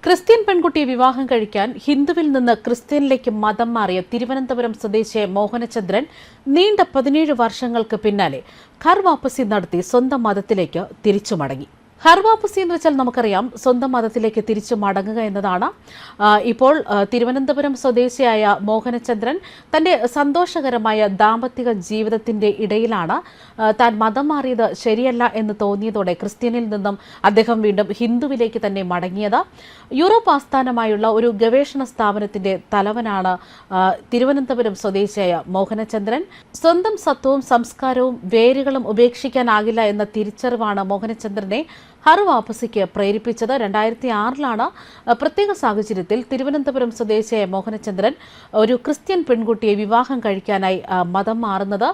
Christian പെൺകുട്ടിയെ വിവാഹം കഴിക്കാൻ ഹിന്ദുവിൽ നിന്ന് ക്രിസ്ത്യനിലേക്ക് മതം മാറിയ തിരുവനന്തപുരം സ്വദേശിയായ മോഹനചന്ദ്രൻ നീണ്ട 17 വർഷങ്ങൾക്ക് പിന്നാലെ ഘർ വാപ്പസി നടത്തി സ്വന്തം മതത്തിലേക്ക് തിരിച്ചു മടങ്ങി. ഘർ വാപ്പസി എന്ന് വെച്ചാൽ നമുക്കറിയാം, സ്വന്തം മതത്തിലേക്ക് തിരിച്ചു മടങ്ങുക എന്നതാണ്. ഇപ്പോൾ തിരുവനന്തപുരം സ്വദേശിയായ മോഹനചന്ദ്രൻ തന്റെ സന്തോഷകരമായ ദാമ്പത്തിക ജീവിതത്തിന്റെ ഇടയിലാണ് താൻ മതം മാറിയത് ശരിയല്ല എന്ന് തോന്നിയതോടെ ക്രിസ്ത്യനിൽ നിന്നും അദ്ദേഹം വീണ്ടും ഹിന്ദുവിലേക്ക് തന്നെ മടങ്ങിയത്. യൂറോപ്പ് ആസ്ഥാനമായുള്ള ഒരു ഗവേഷണ സ്ഥാപനത്തിന്റെ തലവനാണ് തിരുവനന്തപുരം സ്വദേശിയായ മോഹനചന്ദ്രൻ. സ്വന്തം സത്വവും സംസ്കാരവും വേരുകളും ഉപേക്ഷിക്കാനാകില്ല എന്ന തിരിച്ചറിവാണ് മോഹനചന്ദ്രനെ ഘർ വാപ്പസിക്ക് പ്രേരിപ്പിച്ചത്. 2006 പ്രത്യേക സാഹചര്യത്തിൽ തിരുവനന്തപുരം സ്വദേശിയായ മോഹനചന്ദ്രൻ ഒരു ക്രിസ്ത്യൻ പെൺകുട്ടിയെ വിവാഹം കഴിക്കാനായി മതം മാറുന്നത്.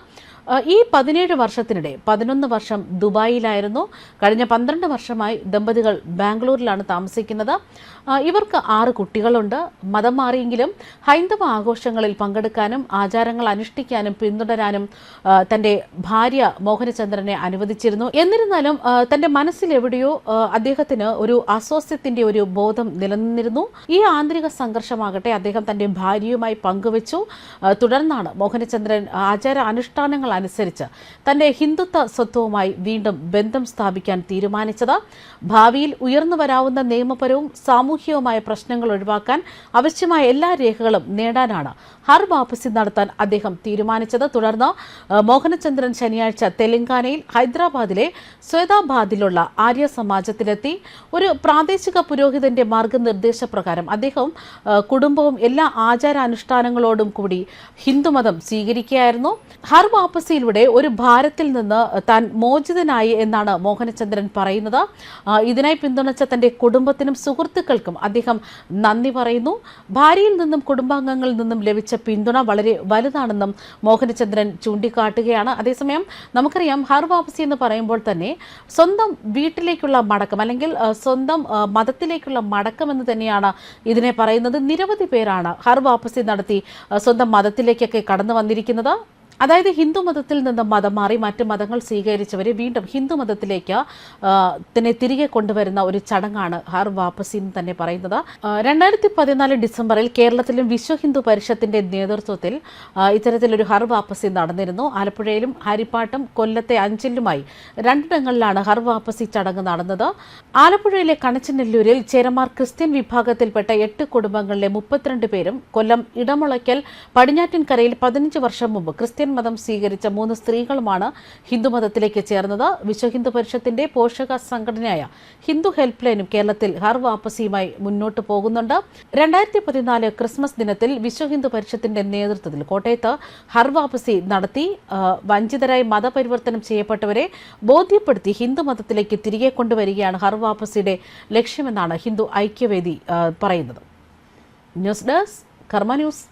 ഈ 17 വർഷത്തിനിടെ 11 വർഷം ദുബായിലായിരുന്നു. കഴിഞ്ഞ 12 വർഷമായി ദമ്പതികൾ ബാംഗ്ലൂരിലാണ് താമസിക്കുന്നത്. ഇവർക്ക് 6 കുട്ടികളുണ്ട്. മതം മാറിയെങ്കിലും ഹൈന്ദവ ആഘോഷങ്ങളിൽ പങ്കെടുക്കാനും ആചാരങ്ങൾ അനുഷ്ഠിക്കാനും പിന്തുടരാനും തന്റെ ഭാര്യ മോഹനചന്ദ്രനെ അനുവദിച്ചിരുന്നു. എന്നിരുന്നാലും തന്റെ മനസ്സിലെവിടെയോ അദ്ദേഹത്തിന് ഒരു അസ്വാസ്ഥ്യത്തിന്റെ ഒരു ബോധം നിലനിന്നിരുന്നു. ഈ ആന്തരിക സംഘർഷമാകട്ടെ അദ്ദേഹം തന്റെ ഭാര്യയുമായി പങ്കുവച്ചു. തുടർന്നാണ് മോഹനചന്ദ്രൻ ആചാര അനുഷ്ഠാനങ്ങൾ അനുസരിച്ച് തന്റെ ഹിന്ദുത്വ സ്വത്വവുമായി വീണ്ടും ബന്ധം സ്ഥാപിക്കാൻ തീരുമാനിച്ചത്. ഭാവിയിൽ ഉയർന്നു വരാവുന്ന നിയമപരവും സാമൂഹികവുമായ പ്രശ്നങ്ങൾ ഒഴിവാക്കാൻ ആവശ്യമായ എല്ലാ രേഖകളും നേടാനാണ് ഘർ വാപ്പസി നടത്താൻ അദ്ദേഹം തീരുമാനിച്ചത്. തുടർന്ന് മോഹനചന്ദ്രൻ ശനിയാഴ്ച തെലങ്കാനയിൽ ഹൈദരാബാദിലെ സ്വൈതാബാദിലുള്ള ആര്യ സമാജത്തിലെത്തി. ഒരു പ്രാദേശിക പുരോഹിതന്റെ മാർഗനിർദ്ദേശപ്രകാരം അദ്ദേഹം കുടുംബവും എല്ലാ ആചാരാനുഷ്ഠാനങ്ങളോടും കൂടി ഹിന്ദുമതം സ്വീകരിക്കുകയായിരുന്നു. ഘർ വാപ്പസിയിലൂടെ ഒരു ഭാരത്തിൽ നിന്ന് താൻ മോചിതനായി എന്നാണ് മോഹനചന്ദ്രൻ പറയുന്നത്. ഇതിനായി പിന്തുണച്ച തന്റെ കുടുംബത്തിനും സുഹൃത്തുക്കൾക്കും അദ്ദേഹം നന്ദി പറയുന്നു. ഭാര്യയിൽ നിന്നും കുടുംബാംഗങ്ങളിൽ നിന്നും ലഭിച്ച പിന്തുണ വളരെ വലുതാണെന്നും മോഹനചന്ദ്രൻ ചൂണ്ടിക്കാട്ടുകയാണ്. അതേസമയം നമുക്കറിയാം, ഘർ വാപ്പസി എന്ന് പറയുമ്പോൾ തന്നെ സ്വന്തം വീട്ടിലേക്കുള്ള മടക്കം അല്ലെങ്കിൽ സ്വന്തം മതത്തിലേക്കുള്ള മടക്കം എന്ന് തന്നെയാണ് ഇതിനെ പറയുന്നത്. നിരവധി പേരാണ് ഘർ വാപ്പസി നടത്തി സ്വന്തം മതത്തിലേക്കൊക്കെ കടന്നു വന്നിരിക്കുന്നത്. അതായത് ഹിന്ദു മതത്തിൽ നിന്ന് മതം മാറി മറ്റ് മതങ്ങൾ സ്വീകരിച്ചവരെ വീണ്ടും ഹിന്ദു മതത്തിലേക്ക് തന്നെ തിരികെ കൊണ്ടുവരുന്ന ഒരു ചടങ്ങാണ് ഘർ വാപ്പസി എന്ന് തന്നെ പറയുന്നത്. 2014 ഡിസംബറിൽ കേരളത്തിലും വിശ്വ ഹിന്ദു പരിഷത്തിന്റെ നേതൃത്വത്തിൽ ഇത്തരത്തിലൊരു ഘർ വാപ്പസി നടന്നിരുന്നു. ആലപ്പുഴയിലും ഹരിപ്പാട്ടും കൊല്ലത്തെ അഞ്ചലിലുമായി 2ഇടങ്ങളിലാണ് ഘർ വാപ്പസി ചടങ്ങ് നടന്നത്. ആലപ്പുഴയിലെ കണച്ചനെല്ലൂരിൽ ചേരമാർ ക്രിസ്ത്യൻ വിഭാഗത്തിൽപ്പെട്ട 8 കുടുംബങ്ങളിലെ 32 പേരും, കൊല്ലം ഇടമുളയ്ക്കൽ പടിഞ്ഞാറ്റിൻകരയിൽ 15 വർഷം മുമ്പ് ക്രിസ്ത്യൻ മതം സ്വീകരിച്ച 3 സ്ത്രീകളുമാണ് ഹിന്ദുമതത്തിലേക്ക് ചേർന്നത്. വിശ്വ ഹിന്ദു പരിഷത്തിന്റെ പോഷക സംഘടനയായ ഹിന്ദു ഹെൽപ്പ് ലൈനും കേരളത്തിൽ ഘർ വാപ്പസിയുമായി മുന്നോട്ട് പോകുന്നുണ്ട്. 2014 ക്രിസ്മസ് ദിനത്തിൽ വിശ്വ ഹിന്ദു പരിഷത്തിന്റെ നേതൃത്വത്തിൽ കോട്ടയത്ത് ഘർ വാപ്പസി നടത്തി. വഞ്ചിതരായി മതപരിവർത്തനം ചെയ്യപ്പെട്ടവരെ ബോധ്യപ്പെടുത്തി ഹിന്ദുമതത്തിലേക്ക് തിരികെ കൊണ്ടുവരികയാണ് ഘർ വാപ്പസിയുടെ ലക്ഷ്യമെന്നാണ് ഹിന്ദു ഐക്യവേദി പറയുന്നത്. ന്യൂസ് ഡെസ്ക് കർമ്മ ന്യൂസ്.